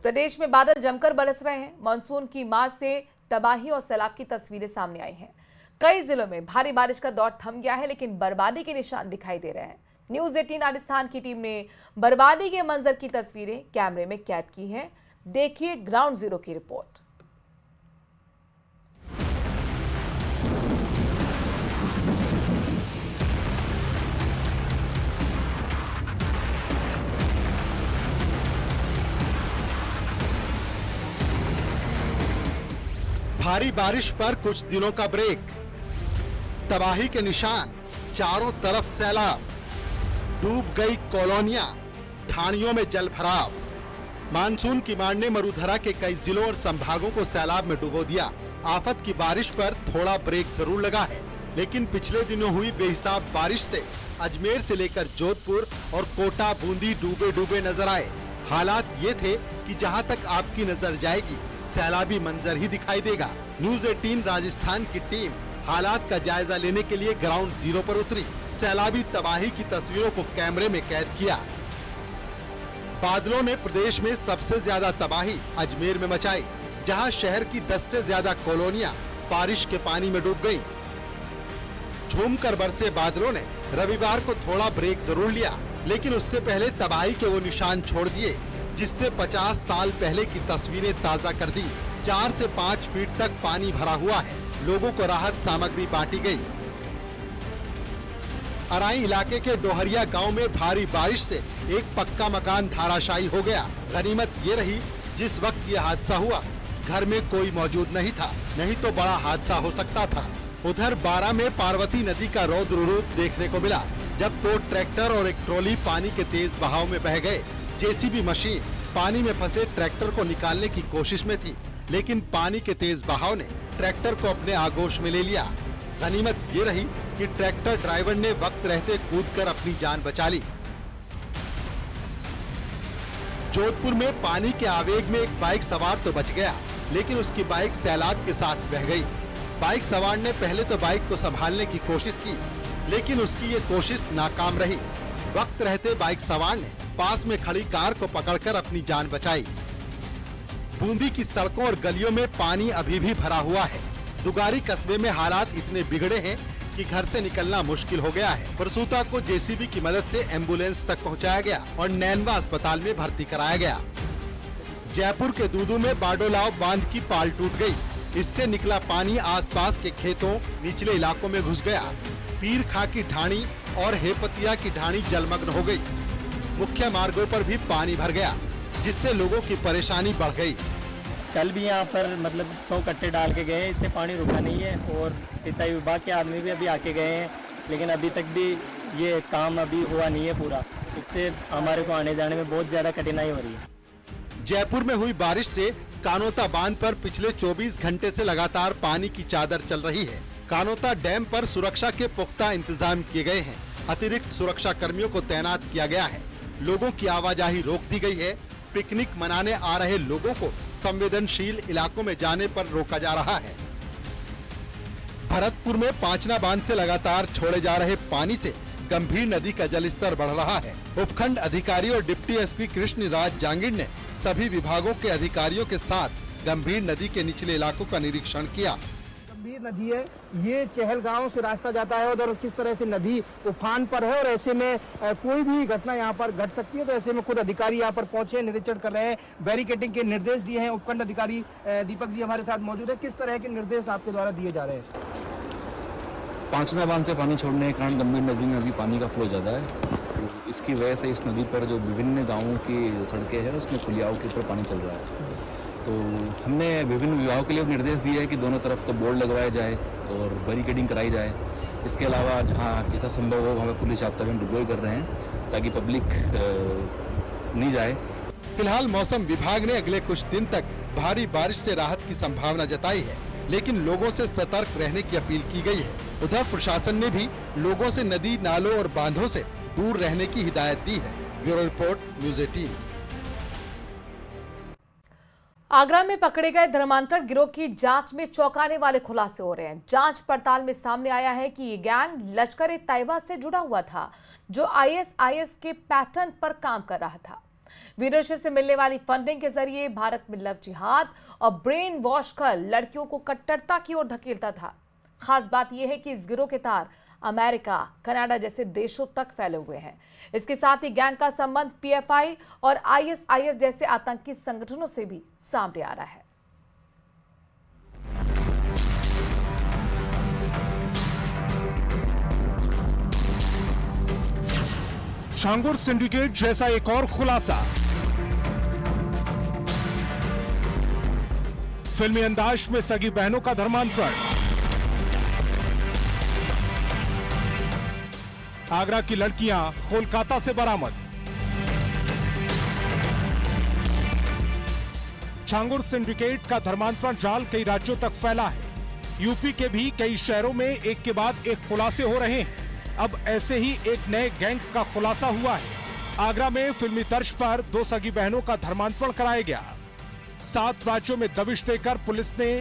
प्रदेश में बादल जमकर बरस रहे हैं। मानसून की मार से तबाही और सैलाब की तस्वीरें सामने आई हैं। कई जिलों में भारी बारिश का दौर थम गया है, लेकिन बर्बादी के निशान दिखाई दे रहे हैं। न्यूज़ 18 राजस्थान की टीम ने बर्बादी के मंजर की तस्वीरें कैमरे में कैद की हैं। देखिए ग्राउंड जीरो की रिपोर्ट। भारी बारिश पर कुछ दिनों का ब्रेक, तबाही के निशान, चारों तरफ सैलाब, डूब गई कॉलोनियां, ठाणियों में जल भराव। मानसून की मार ने मरुधरा के कई जिलों और संभागों को सैलाब में डुबो दिया। आफत की बारिश पर थोड़ा ब्रेक जरूर लगा है, लेकिन पिछले दिनों हुई बेहिसाब बारिश से अजमेर से लेकर जोधपुर और कोटा बूंदी डूबे डूबे नजर आए। हालात ये थे कि जहां तक आपकी नजर जाएगी सैलाबी मंजर ही दिखाई देगा। न्यूज़ 18 राजस्थान की टीम हालात का जायजा लेने के लिए ग्राउंड जीरो पर उतरी। सैलाबी तबाही की तस्वीरों को कैमरे में कैद किया। बादलों ने प्रदेश में सबसे ज्यादा तबाही अजमेर में मचाई, जहां शहर की 10 से ज्यादा कॉलोनियां बारिश के पानी में डूब गईं। झूमकर बरसे बादलों ने रविवार को थोड़ा ब्रेक जरूर लिया, लेकिन उससे पहले तबाही के वो निशान छोड़ दिए जिससे 50 साल पहले की तस्वीरें ताजा कर दी। 4 से 5 फीट तक पानी भरा हुआ है। लोगों को राहत सामग्री बांटी गई। अराई इलाके के डोहरिया गांव में भारी बारिश से एक पक्का मकान धाराशायी हो गया। गनीमत ये रही जिस वक्त ये हादसा हुआ घर में कोई मौजूद नहीं था, नहीं तो बड़ा हादसा हो सकता था। उधर बारा में पार्वती नदी का रौद्र रूप देखने को मिला, जब 2 ट्रैक्टर और एक ट्रॉली पानी के तेज बहाव में बह गए। जेसीबी मशीन पानी में फंसे ट्रैक्टर को निकालने की कोशिश में थी, लेकिन पानी के तेज बहाव ने ट्रैक्टर को अपने आगोश में ले लिया। गनीमत ये रही कि ट्रैक्टर ड्राइवर ने वक्त रहते कूदकर अपनी जान बचा ली। जोधपुर में पानी के आवेग में एक बाइक सवार तो बच गया, लेकिन उसकी बाइक सैलाब के साथ बह गई। बाइक सवार ने पहले तो बाइक को संभालने की कोशिश की, लेकिन उसकी ये कोशिश नाकाम रही। वक्त रहते बाइक सवार ने पास में खड़ी कार को पकड़कर अपनी जान बचाई। बूंदी की सड़कों और गलियों में पानी अभी भी भरा हुआ है। दुगारी कस्बे में हालात इतने बिगड़े हैं कि घर से निकलना मुश्किल हो गया है। प्रसूता को जेसीबी की मदद से एम्बुलेंस तक पहुंचाया गया और नैनवा अस्पताल में भर्ती कराया गया। जयपुर के दूदू में बाडोलाव बांध की पाल टूट गई। इससे निकला पानी आसपास के खेतों, निचले इलाकों में घुस गया। पीर खां की ढाणी और हेपतिया की ढाणी जलमग्न हो गई। मुख्य मार्गों पर भी पानी भर गया, जिससे लोगों की परेशानी बढ़ गई। कल भी यहाँ पर 100 कट्टे डाल के गए, इससे पानी रुका नहीं है और सिंचाई विभाग के आदमी भी अभी आके गए हैं, लेकिन अभी तक भी ये काम अभी हुआ नहीं है पूरा। इससे हमारे को आने जाने में बहुत ज्यादा कठिनाई हो रही है। जयपुर में हुई बारिश से कानोता बांध पर पिछले 24 घंटे से लगातार पानी की चादर चल रही है। कानोता डैम पर सुरक्षा के पुख्ता इंतजाम किए गए हैं। अतिरिक्त सुरक्षा कर्मियों को तैनात किया गया है। लोगों की आवाजाही रोक दी गई है। पिकनिक मनाने आ रहे लोगों को संवेदनशील इलाकों में जाने पर रोका जा रहा है। भरतपुर में पांचना बांध से लगातार छोड़े जा रहे पानी से गंभीर नदी का जलस्तर बढ़ रहा है। उपखंड अधिकारी और डिप्टी एसपी कृष्ण राज जांगिड़ ने सभी विभागों के अधिकारियों के साथ गंभीर नदी के निचले इलाकों का निरीक्षण किया। गंभीर नदी है, ये चहलगांव से रास्ता जाता है उधर, किस तरह से नदी उफान पर है और ऐसे में कोई भी घटना यहाँ पर घट सकती है। तो ऐसे में खुद अधिकारी यहाँ पर पहुंचे, निरीक्षण कर रहे हैं, बैरिकेडिंग के निर्देश दिए हैं। उपखंड अधिकारी दीपक जी हमारे साथ मौजूद है। किस तरह के निर्देश आपके द्वारा दिए जा रहे हैं? पांचना बांध से पानी छोड़ने के कारण गंभीर नदी में अभी पानी का फ्लो ज़्यादा है। इसकी वजह से इस नदी पर जो विभिन्न गाँवों की सड़कें हैं उसमें पुलियाओं के ऊपर पानी चल रहा है। तो हमने विभिन्न विभागों के लिए निर्देश दिए हैं कि दोनों तरफ तो बोर्ड लगवाया जाए और बैरिकेडिंग कराई जाए। इसके अलावा जहाँ यथासंभव हो वहाँ पुलिस जाब्ता भी हम डिप्लॉय कर रहे हैं ताकि पब्लिक नहीं जाए। फिलहाल मौसम विभाग ने अगले कुछ दिन तक भारी बारिश से राहत की संभावना जताई है, लेकिन लोगों से सतर्क रहने की अपील की गई है। उधर प्रशासन ने भी लोगों से नदी, नालों और बांधों से दूर रहने की हिदायत दी है। Bureau report, news 18। आगरा में पकड़े गए धर्मांतरण गिरोह की जांच में चौंकाने वाले खुलासे हो रहे हैं। जांच पड़ताल में सामने आया है कि ये गैंग लश्कर-ए-तैयबा से जुड़ा हुआ था, जो आईएसआईएस के पैटर्न पर काम कर रहा था। विदेशों से मिलने वाली फंडिंग के जरिए भारत में लव जिहाद और ब्रेन वॉश कर लड़कियों को कट्टरता की ओर धकेलता था। खास बात यह है कि इस गिरोह के तार अमेरिका, कनाडा जैसे देशों तक फैले हुए हैं। इसके साथ ही गैंग का संबंध पीएफआई और आईएसआईएस जैसे आतंकी संगठनों से भी सामने आ रहा है। छांगुर सिंडिकेट जैसा एक और खुलासा। फिल्मी अंदाज में सगी बहनों का धर्मांतरण। आगरा की लड़कियां कोलकाता से बरामद। छांगुर सिंडिकेट का धर्मांतरण जाल कई राज्यों तक फैला है। यूपी के भी कई शहरों में एक के बाद एक खुलासे हो रहे हैं। अब ऐसे ही एक नए गैंग का खुलासा हुआ है। आगरा में फिल्मी तर्ज पर 2 सगी बहनों का धर्मांतरण कराया गया। 7 राज्यों में दबिश देकर पुलिस ने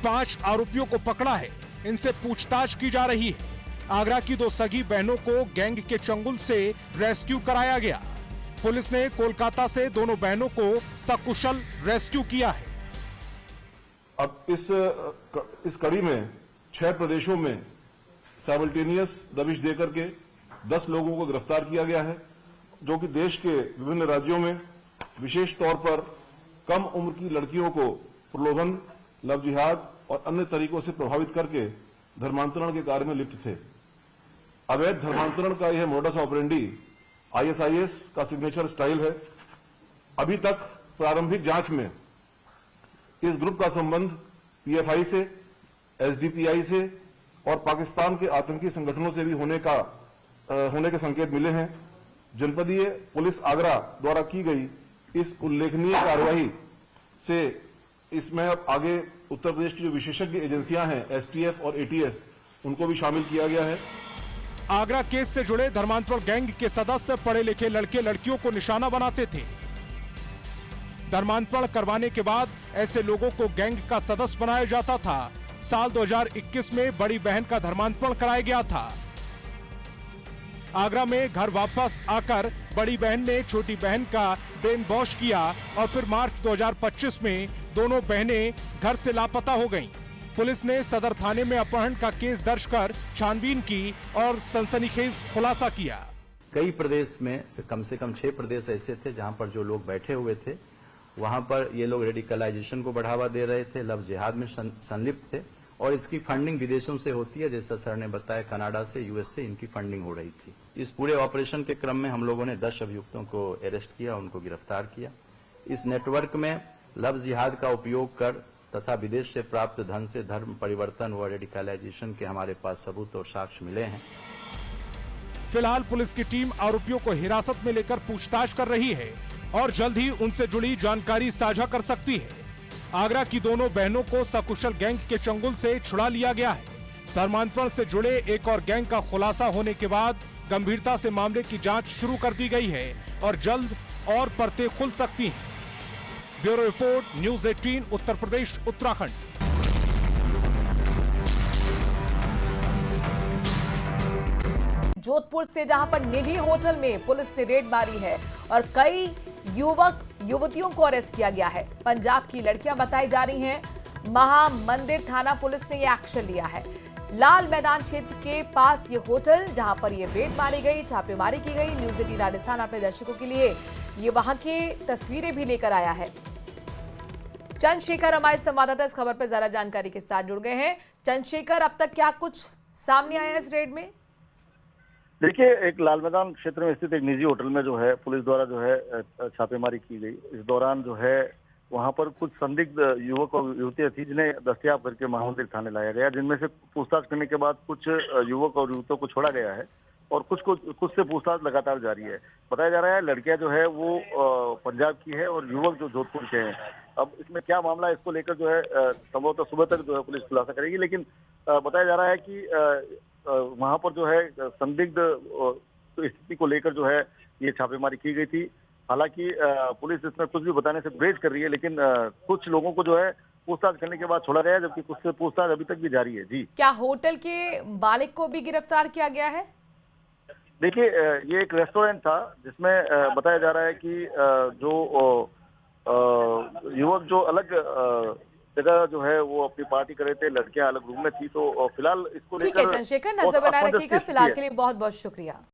5 आरोपियों को पकड़ा है। इनसे पूछताछ की जा रही है। आगरा की 2 सगी बहनों को गैंग के चंगुल से रेस्क्यू कराया गया। पुलिस ने कोलकाता से दोनों बहनों को सकुशल रेस्क्यू किया है। अब इस कड़ी में 6 प्रदेशों में साइमल्टेनियस दबिश देकर के 10 लोगों को गिरफ्तार किया गया है, जो कि देश के विभिन्न राज्यों में विशेष तौर पर कम उम्र की लड़कियों को प्रलोभन, लव जिहाद और अन्य तरीकों से प्रभावित करके धर्मांतरण के कार्य में लिप्त थे। अवैध धर्मांतरण का यह मोडस ऑपरेंडी आईएसआईएस का सिग्नेचर स्टाइल है। अभी तक प्रारंभिक जांच में इस ग्रुप का संबंध पीएफआई से, एसडीपीआई से और पाकिस्तान के आतंकी संगठनों से भी होने के संकेत मिले हैं। जनपदीय पुलिस आगरा द्वारा की गई इस उल्लेखनीय कार्रवाई से इसमें अब आगे उत्तर प्रदेश की जो विशेषज्ञ एजेंसियां हैं, एसटीएफ और एटीएस, उनको भी शामिल किया गया है। आगरा केस से जुड़े धर्मांतरण गैंग के सदस्य पढ़े लिखे लड़के लड़कियों को निशाना बनाते थे। धर्मांतरण करवाने के बाद ऐसे लोगों को गैंग का सदस्य बनाया जाता था। साल 2021 में बड़ी बहन का धर्मांतरण कराया गया था। आगरा में घर वापस आकर बड़ी बहन ने छोटी बहन का ब्रेन वॉश किया और फिर मार्च 2025 में दोनों बहनें घर से लापता हो गईं। पुलिस ने सदर थाने में अपहरण का केस दर्ज कर छानबीन की और सनसनीखेज खुलासा किया। कई प्रदेश में कम से कम 6 प्रदेश ऐसे थे जहां पर जो लोग बैठे हुए थे, वहां पर ये लोग रेडिकलाइजेशन को बढ़ावा दे रहे थे, लव जिहाद में संलिप्त थे और इसकी फंडिंग विदेशों से होती है। जैसा सर ने बताया, कनाडा से, यूएस से इनकी फंडिंग हो रही थी। इस पूरे ऑपरेशन के क्रम में हम लोगों ने 10 अभियुक्तों को अरेस्ट किया, उनको गिरफ्तार किया। इस नेटवर्क में लव जिहाद का उपयोग कर तथा विदेश से प्राप्त धन से धर्म परिवर्तन व रेडिकलाइजेशन के हमारे पास सबूत और साक्ष्य मिले हैं। फिलहाल पुलिस की टीम आरोपियों को हिरासत में लेकर पूछताछ कर रही है और जल्द ही उनसे जुड़ी जानकारी साझा कर सकती है। आगरा की दोनों बहनों को सकुशल गैंग के चंगुल से छुड़ा लिया गया है। धर्मांतरण से जुड़े एक और गैंग का खुलासा होने के बाद गंभीरता से मामले की जांच शुरू कर दी गई है और जल्द और परतें खुल सकती हैं। Bureau report, news 18, Uttar Pradesh, Uttarakhand. Jodhpur से जहां पर निजी होटल में पुलिस ने रेड मारी है और कई युवक युवतियों को अरेस्ट किया गया है। पंजाब की लड़कियां बताई जा रही हैं। महामंदिर थाना पुलिस ने ये एक्शन लिया है। लाल मैदान क्षेत्र के पास ये होटल, जहां पर ये रेड मारी गई, छापेमारी की गई। न्यूज़ 18 राजस्थान अपने दर्शकों के लिए ये वहां की तस्वीरें भी लेकर आया है। चंद्रशेखर हमारे संवाददाता इस खबर पर ज्यादा जानकारी के साथ जुड़ गए हैं। चंद्रशेखर, अब तक क्या कुछ सामने आया इस रेड में? देखिए, एक लाल मैदान क्षेत्र में स्थित एक निजी होटल में जो है पुलिस द्वारा जो है छापेमारी की गई। इस दौरान जो है वहां पर कुछ संदिग्ध युवक और युवतियां थी जिन्हें दस्तयाब करके महामंदिर थाने लाया गया, जिनमें से पूछताछ करने के बाद कुछ युवक और युवतियों को छोड़ा गया है और कुछ से पूछताछ लगातार जारी है। बताया जा रहा है लड़कियां जो है वो पंजाब की है और युवक जो जोधपुर के हैं। अब इसमें क्या मामला है, इसको लेकर जो है संभवतः सुबह तक जो है पुलिस खुलासा करेगी, लेकिन बताया जा रहा है कि वहां पर जो है संदिग्ध स्थिति को लेकर जो है ये छापेमारी की गई थी। हालांकि पुलिस इसमें कुछ भी बताने से गुरेज कर रही है, लेकिन कुछ लोगों को जो है पूछताछ करने के बाद छोड़ा गया है, जबकि कुछ से पूछताछ अभी तक भी जारी है। जी, क्या होटल के मालिक को भी गिरफ्तार किया गया है? देखिए ये एक रेस्टोरेंट था जिसमें बताया जा रहा है कि जो युवक जो अलग जगह जो है वो अपनी पार्टी कर रहे थे, लड़कियां अलग रूम में थी, तो फिलहाल इसको ठीक है लेकर चंद्रशेखर, बहुत नजर बनाए असमंजस की रखिएगा। स्थिति फिलहाल है। के लिए बहुत बहुत शुक्रिया।